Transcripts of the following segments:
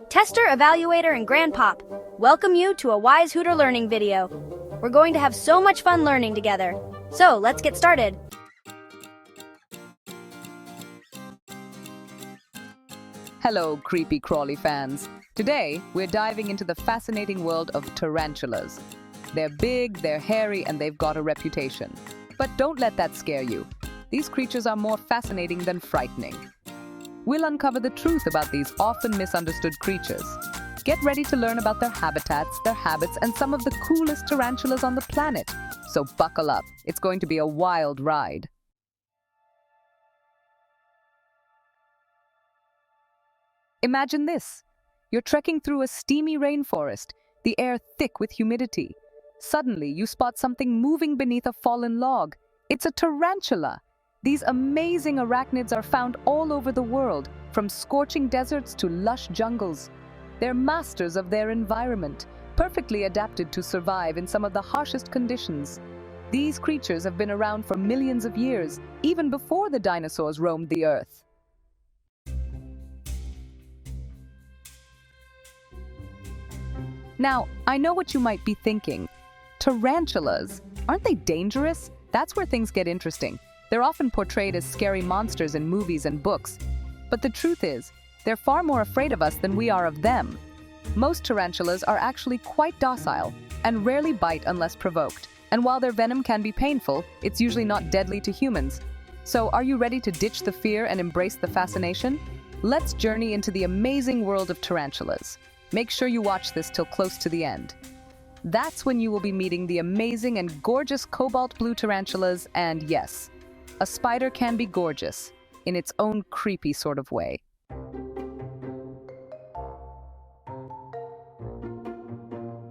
Tester, Evaluator, and Grandpop welcome you to a WiseHooterLearning video. We're going to have so much fun learning together. So, let's get started. Hello, creepy crawly fans. Today, we're diving into the fascinating world of tarantulas. They're big, they're hairy, and they've got a reputation. But don't let that scare you. These creatures are more fascinating than frightening. We'll uncover the truth about these often misunderstood creatures. Get ready to learn about their habitats, their habits, and some of the coolest tarantulas on the planet. So buckle up. It's going to be a wild ride. Imagine this. You're trekking through a steamy rainforest, the air thick with humidity. Suddenly, you spot something moving beneath a fallen log. It's a tarantula. These amazing arachnids are found all over the world, from scorching deserts to lush jungles. They're masters of their environment, perfectly adapted to survive in some of the harshest conditions. These creatures have been around for millions of years, even before the dinosaurs roamed the earth. Now, I know what you might be thinking. Tarantulas, aren't they dangerous? That's where things get interesting. They're often portrayed as scary monsters in movies and books. But the truth is, they're far more afraid of us than we are of them. Most tarantulas are actually quite docile and rarely bite unless provoked. And while their venom can be painful, it's usually not deadly to humans. So are you ready to ditch the fear and embrace the fascination? Let's journey into the amazing world of tarantulas. Make sure you watch this till close to the end. That's when you will be meeting the amazing and gorgeous cobalt blue tarantulas, and yes, a spider can be gorgeous, in its own creepy sort of way.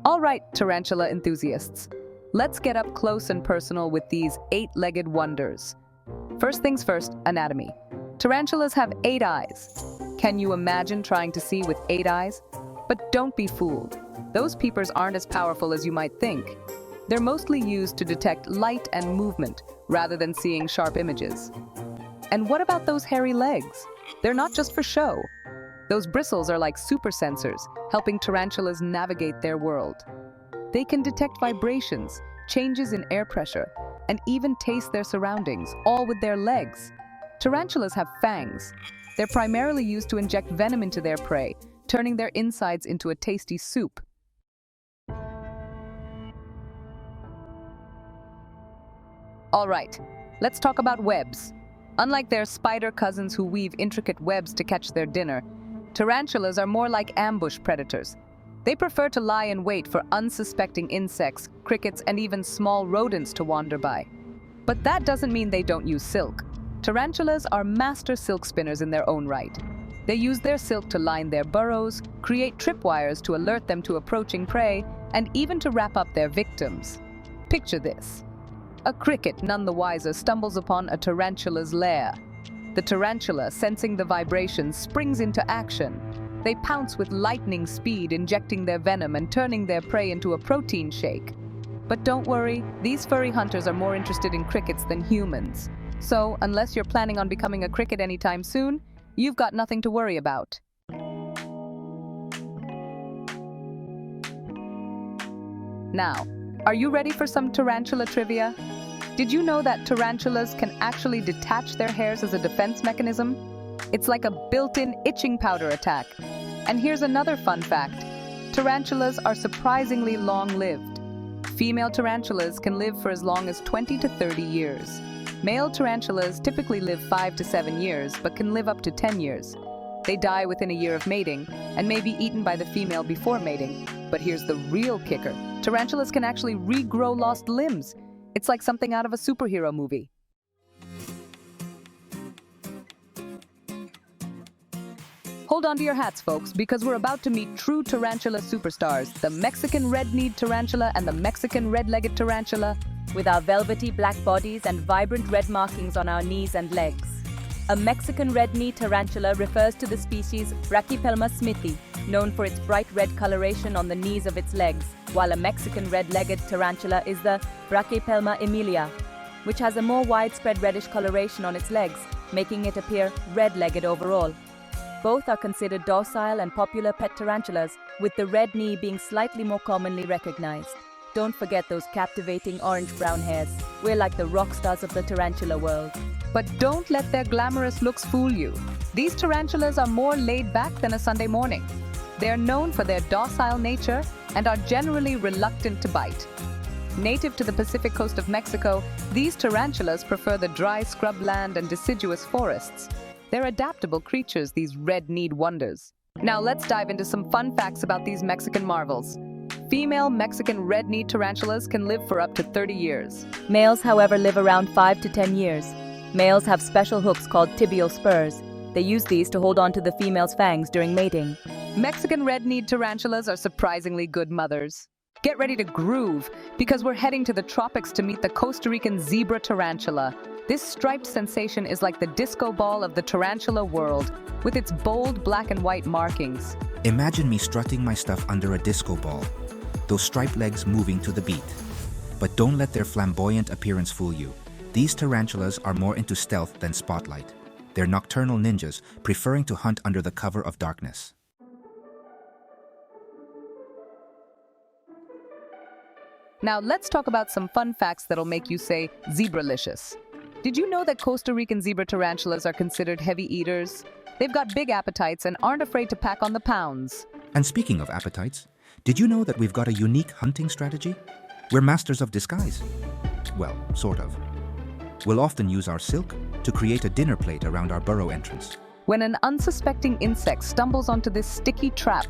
All right, tarantula enthusiasts, let's get up close and personal with these 8-legged wonders. First things first, anatomy. Tarantulas have 8 eyes. Can you imagine trying to see with 8 eyes? But don't be fooled. Those peepers aren't as powerful as you might think. They're mostly used to detect light and movement, rather than seeing sharp images. And what about those hairy legs? They're not just for show. Those bristles are like super sensors, helping tarantulas navigate their world. They can detect vibrations, changes in air pressure, and even taste their surroundings, all with their legs. Tarantulas have fangs. They're primarily used to inject venom into their prey, turning their insides into a tasty soup. All right, let's talk about webs. Unlike their spider cousins who weave intricate webs to catch their dinner, tarantulas are more like ambush predators. They prefer to lie in wait for unsuspecting insects, crickets, and even small rodents to wander by. But that doesn't mean they don't use silk. Tarantulas are master silk spinners in their own right. They use their silk to line their burrows, create tripwires to alert them to approaching prey, and even to wrap up their victims. Picture this. A cricket, none the wiser, stumbles upon a tarantula's lair. The tarantula, sensing the vibrations, springs into action. They pounce with lightning speed, injecting their venom and turning their prey into a protein shake. But don't worry, these furry hunters are more interested in crickets than humans. So, unless you're planning on becoming a cricket anytime soon, you've got nothing to worry about. Now, are you ready for some tarantula trivia? Did you know that tarantulas can actually detach their hairs as a defense mechanism? It's like a built-in itching powder attack. And here's another fun fact. Tarantulas are surprisingly long-lived. Female tarantulas can live for as long as 20 to 30 years. Male tarantulas typically live 5 to 7 years, but can live up to 10 years. They die within a year of mating, and may be eaten by the female before mating. But here's the real kicker. Tarantulas can actually regrow lost limbs. It's like something out of a superhero movie. Hold on to your hats, folks, because we're about to meet true tarantula superstars, the Mexican red-kneed tarantula and the Mexican red-legged tarantula, with our velvety black bodies and vibrant red markings on our knees and legs. A Mexican red-kneed tarantula refers to the species Brachypelma smithi, known for its bright red coloration on the knees of its legs, while a Mexican red-legged tarantula is the Brachypelma emilia, which has a more widespread reddish coloration on its legs, making it appear red-legged overall. Both are considered docile and popular pet tarantulas, with the red knee being slightly more commonly recognized. Don't forget those captivating orange-brown hairs. We're like the rock stars of the tarantula world. But don't let their glamorous looks fool you. These tarantulas are more laid back than a Sunday morning. They are known for their docile nature and are generally reluctant to bite. Native to the Pacific coast of Mexico, these tarantulas prefer the dry scrubland and deciduous forests. They're adaptable creatures, these red-kneed wonders. Now let's dive into some fun facts about these Mexican marvels. Female Mexican red-kneed tarantulas can live for up to 30 years. Males, however, live around 5 to 10 years. Males have special hooks called tibial spurs. They use these to hold on to the female's fangs during mating. Mexican red-kneed tarantulas are surprisingly good mothers. Get ready to groove, because we're heading to the tropics to meet the Costa Rican zebra tarantula. This striped sensation is like the disco ball of the tarantula world, with its bold black and white markings. Imagine me strutting my stuff under a disco ball, those striped legs moving to the beat. But don't let their flamboyant appearance fool you. These tarantulas are more into stealth than spotlight. They're nocturnal ninjas, preferring to hunt under the cover of darkness. Now let's talk about some fun facts that'll make you say, zebralicious. Did you know that Costa Rican zebra tarantulas are considered heavy eaters? They've got big appetites and aren't afraid to pack on the pounds. And speaking of appetites, did you know that we've got a unique hunting strategy? We're masters of disguise. Well, sort of. We'll often use our silk to create a dinner plate around our burrow entrance. When an unsuspecting insect stumbles onto this sticky trap,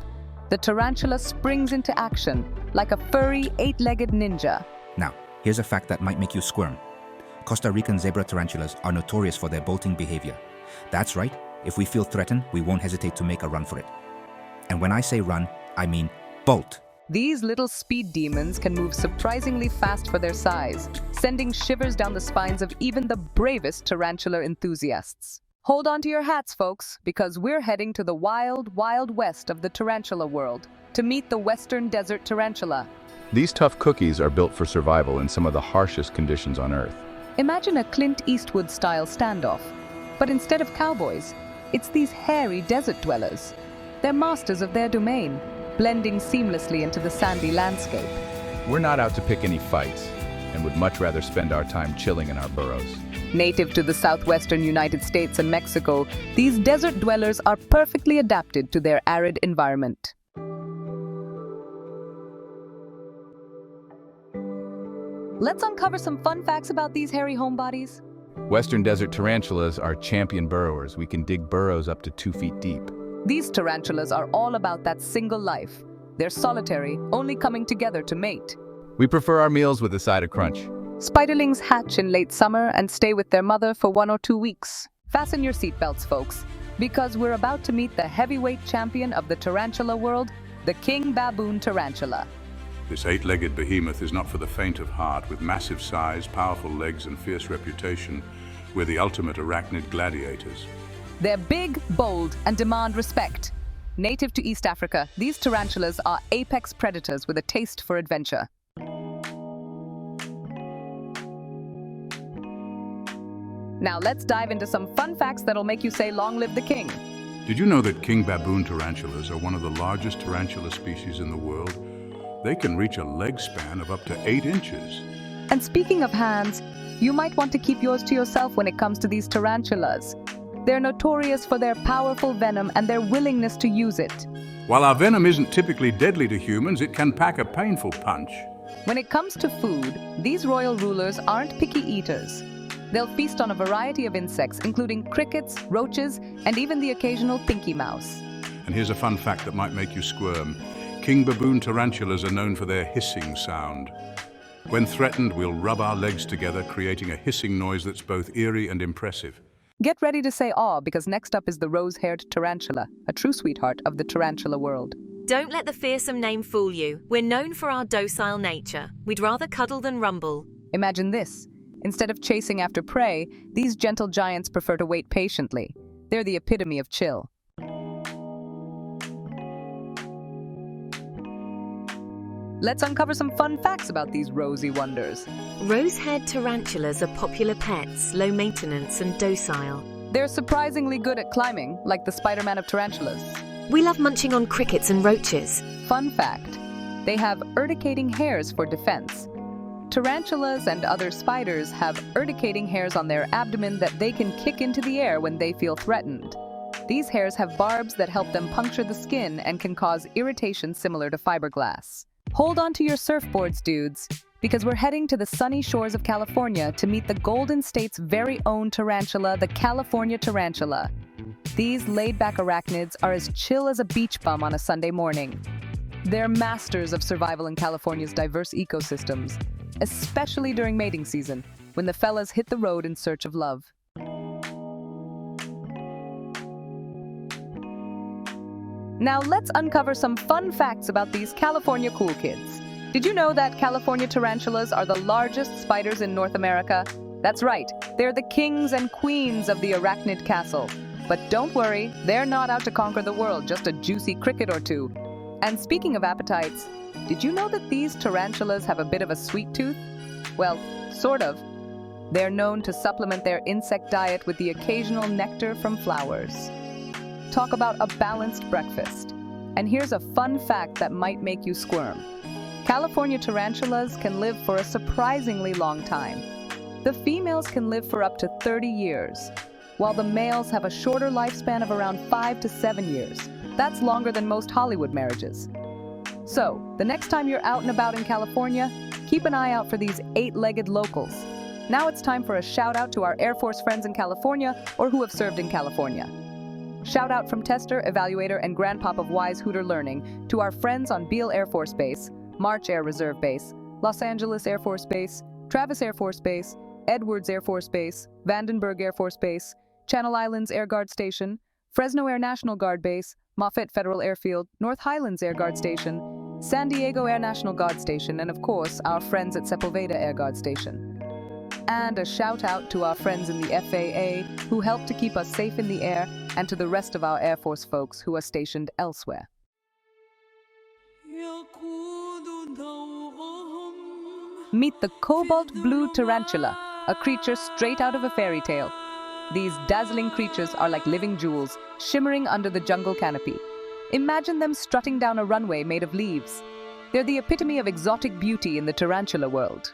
the tarantula springs into action like a furry, eight-legged ninja. Now, here's a fact that might make you squirm. Costa Rican zebra tarantulas are notorious for their bolting behavior. That's right, if we feel threatened, we won't hesitate to make a run for it. And when I say run, I mean bolt. These little speed demons can move surprisingly fast for their size, sending shivers down the spines of even the bravest tarantula enthusiasts. Hold on to your hats, folks, because we're heading to the wild, wild west of the tarantula world to meet the western desert tarantula. These tough cookies are built for survival in some of the harshest conditions on Earth. Imagine a Clint Eastwood-style standoff, but instead of cowboys, it's these hairy desert dwellers. They're masters of their domain, blending seamlessly into the sandy landscape. We're not out to pick any fights, and would much rather spend our time chilling in our burrows. Native to the southwestern United States and Mexico, these desert dwellers are perfectly adapted to their arid environment. Let's uncover some fun facts about these hairy homebodies. Western desert tarantulas are champion burrowers. We can dig burrows up to 2 feet deep. These tarantulas are all about that single life. They're solitary, only coming together to mate. We prefer our meals with a side of crunch. Spiderlings hatch in late summer and stay with their mother for 1 or 2 weeks. Fasten your seatbelts, folks, because we're about to meet the heavyweight champion of the tarantula world, the king baboon tarantula. This 8-legged behemoth is not for the faint of heart. With massive size, powerful legs, and fierce reputation, we're the ultimate arachnid gladiators. They're big, bold, and demand respect. Native to East Africa, these tarantulas are apex predators with a taste for adventure. Now let's dive into some fun facts that'll make you say, "Long live the king." Did you know that king baboon tarantulas are one of the largest tarantula species in the world? They can reach a leg span of up to 8 inches. And speaking of hands, you might want to keep yours to yourself when it comes to these tarantulas. They're notorious for their powerful venom and their willingness to use it. While our venom isn't typically deadly to humans, it can pack a painful punch. When it comes to food, these royal rulers aren't picky eaters. They'll feast on a variety of insects, including crickets, roaches, and even the occasional pinky mouse. And here's a fun fact that might make you squirm. King baboon tarantulas are known for their hissing sound. When threatened, we'll rub our legs together, creating a hissing noise that's both eerie and impressive. Get ready to say aw, because next up is the rose-haired tarantula, a true sweetheart of the tarantula world. Don't let the fearsome name fool you. We're known for our docile nature. We'd rather cuddle than rumble. Imagine this. Instead of chasing after prey, these gentle giants prefer to wait patiently. They're the epitome of chill. Let's uncover some fun facts about these rosy wonders. Rose-haired tarantulas are popular pets, low maintenance and docile. They're surprisingly good at climbing, like the Spider-Man of tarantulas. We love munching on crickets and roaches. Fun fact, they have urticating hairs for defense. Tarantulas and other spiders have urticating hairs on their abdomen that they can kick into the air when they feel threatened. These hairs have barbs that help them puncture the skin and can cause irritation similar to fiberglass. Hold on to your surfboards, dudes, because we're heading to the sunny shores of California to meet the Golden State's very own tarantula, the California tarantula. These laid-back arachnids are as chill as a beach bum on a Sunday morning. They're masters of survival in California's diverse ecosystems, especially during mating season, when the fellas hit the road in search of love. Now let's uncover some fun facts about these California cool kids. Did you know that California tarantulas are the largest spiders in North America? That's right, they're the kings and queens of the arachnid castle. But don't worry, they're not out to conquer the world, just a juicy cricket or two. And speaking of appetites, did you know that these tarantulas have a bit of a sweet tooth? Well, sort of. They're known to supplement their insect diet with the occasional nectar from flowers. Talk about a balanced breakfast. And here's a fun fact that might make you squirm. California tarantulas can live for a surprisingly long time. The females can live for up to 30 years, while the males have a shorter lifespan of around 5 to 7 years. That's longer than most Hollywood marriages. So, the next time you're out and about in California, keep an eye out for these 8-legged locals. Now it's time for a shout out to our Air Force friends in California or who have served in California. Shout out from tester, evaluator, and grandpop of WiseHooterLearning to our friends on Beale Air Force Base, March Air Reserve Base, Los Angeles Air Force Base, Travis Air Force Base, Edwards Air Force Base, Vandenberg Air Force Base, Channel Islands Air Guard Station, Fresno Air National Guard Base, Moffett Federal Airfield, North Highlands Air Guard Station, San Diego Air National Guard Station, and of course, our friends at Sepulveda Air Guard Station. And a shout out to our friends in the FAA who help to keep us safe in the air, and to the rest of our Air Force folks who are stationed elsewhere. Meet the cobalt blue tarantula, a creature straight out of a fairy tale. These dazzling creatures are like living jewels, shimmering under the jungle canopy. Imagine them strutting down a runway made of leaves. They're the epitome of exotic beauty in the tarantula world.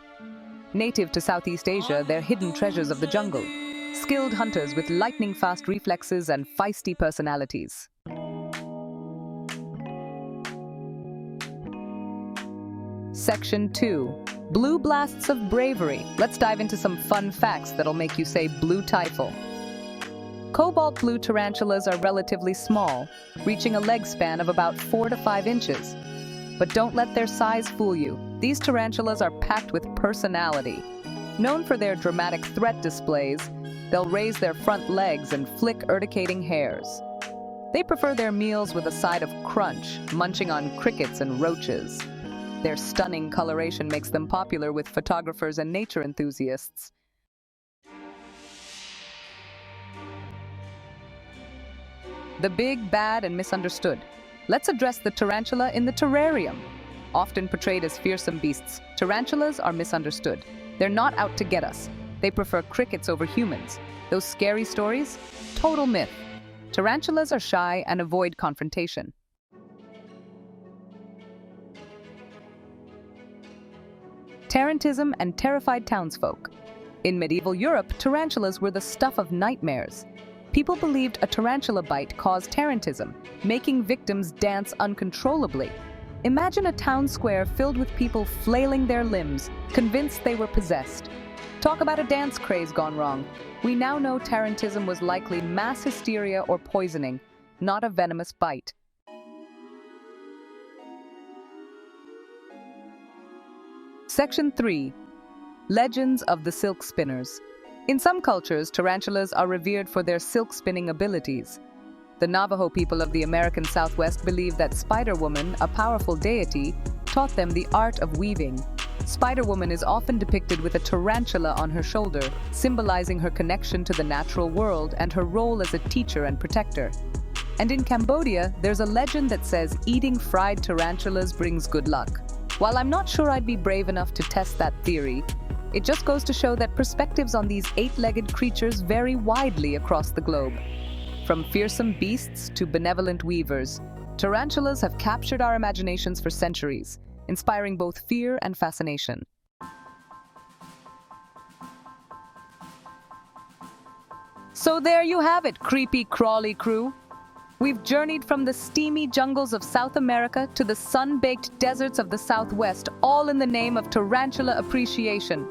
Native to Southeast Asia, they're hidden treasures of the jungle, skilled hunters with lightning-fast reflexes and feisty personalities. Section 2. Blue blasts of bravery. Let's dive into some fun facts that'll make you say blue typhal. Cobalt blue tarantulas are relatively small, reaching a leg span of about 4 to 5 inches. But don't let their size fool you. These tarantulas are packed with personality. Known for their dramatic threat displays, they'll raise their front legs and flick urticating hairs. They prefer their meals with a side of crunch, munching on crickets and roaches. Their stunning coloration makes them popular with photographers and nature enthusiasts. The big, bad, and misunderstood. Let's address the tarantula in the terrarium. Often portrayed as fearsome beasts, tarantulas are misunderstood. They're not out to get us. They prefer crickets over humans. Those scary stories? Total myth. Tarantulas are shy and avoid confrontation. Tarantism and terrified townsfolk. In medieval Europe, tarantulas were the stuff of nightmares. People believed a tarantula bite caused tarantism, making victims dance uncontrollably. Imagine a town square filled with people flailing their limbs, convinced they were possessed. Talk about a dance craze gone wrong. We now know tarantism was likely mass hysteria or poisoning, not a venomous bite. Section 3. Legends of the silk spinners. In some cultures, tarantulas are revered for their silk spinning abilities. The Navajo people of the American Southwest believe that Spider-Woman, a powerful deity, taught them the art of weaving. Spider-Woman is often depicted with a tarantula on her shoulder, symbolizing her connection to the natural world and her role as a teacher and protector. And in Cambodia, there's a legend that says eating fried tarantulas brings good luck. While I'm not sure I'd be brave enough to test that theory, It just goes to show that perspectives on these eight-legged creatures vary widely across the globe. From fearsome beasts to benevolent weavers, tarantulas have captured our imaginations for centuries, inspiring both fear and fascination. So there you have it, creepy crawly crew. We've journeyed from the steamy jungles of South America to the sun-baked deserts of the Southwest, all in the name of tarantula appreciation.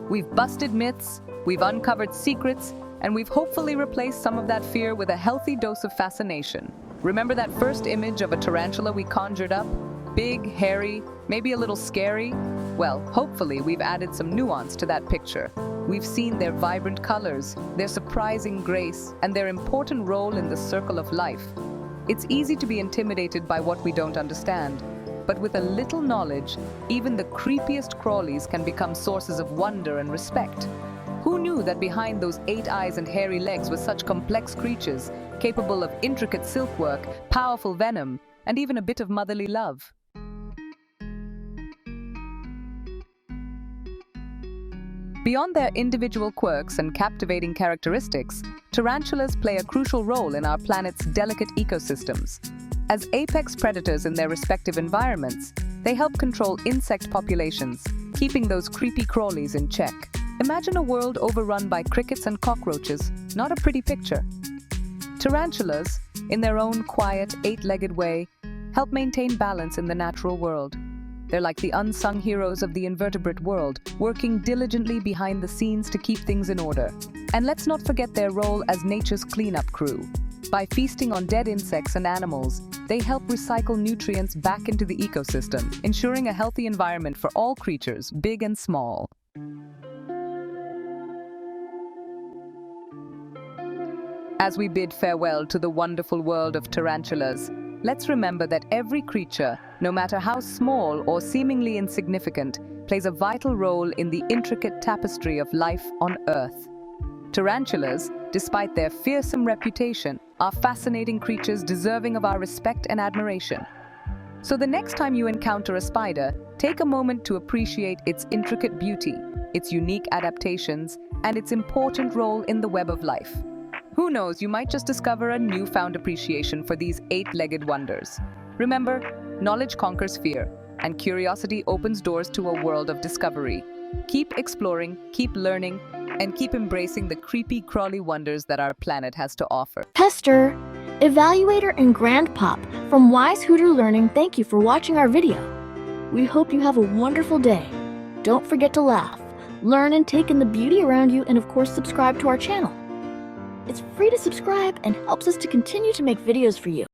We've busted myths, we've uncovered secrets, and we've hopefully replaced some of that fear with a healthy dose of fascination. Remember that first image of a tarantula we conjured up? Big, hairy, maybe a little scary? Well, hopefully we've added some nuance to that picture. We've seen their vibrant colors, their surprising grace, and their important role in the circle of life. It's easy to be intimidated by what we don't understand, but with a little knowledge, even the creepiest crawlies can become sources of wonder and respect. Who knew that behind those 8 eyes and hairy legs were such complex creatures, capable of intricate silkwork, powerful venom, and even a bit of motherly love? Beyond their individual quirks and captivating characteristics, tarantulas play a crucial role in our planet's delicate ecosystems. As apex predators in their respective environments, they help control insect populations, keeping those creepy crawlies in check. Imagine a world overrun by crickets and cockroaches. Not a pretty picture. Tarantulas, in their own quiet, 8-legged way, help maintain balance in the natural world. They're like the unsung heroes of the invertebrate world, working diligently behind the scenes to keep things in order. And let's not forget their role as nature's cleanup crew. By feasting on dead insects and animals, they help recycle nutrients back into the ecosystem, ensuring a healthy environment for all creatures, big and small. As we bid farewell to the wonderful world of tarantulas, let's remember that every creature, no matter how small or seemingly insignificant, plays a vital role in the intricate tapestry of life on Earth. Tarantulas, despite their fearsome reputation, are fascinating creatures deserving of our respect and admiration. So the next time you encounter a spider, take a moment to appreciate its intricate beauty, its unique adaptations, and its important role in the web of life. Who knows, you might just discover a newfound appreciation for these 8-legged wonders. Remember, knowledge conquers fear, and curiosity opens doors to a world of discovery. Keep exploring, keep learning, and keep embracing the creepy, crawly wonders that our planet has to offer. Pester, Evaluator, and Grandpop from WiseHooterLearning, thank you for watching our video. We hope you have a wonderful day. Don't forget to laugh, learn, and take in the beauty around you, and of course subscribe to our channel. It's free to subscribe and helps us to continue to make videos for you.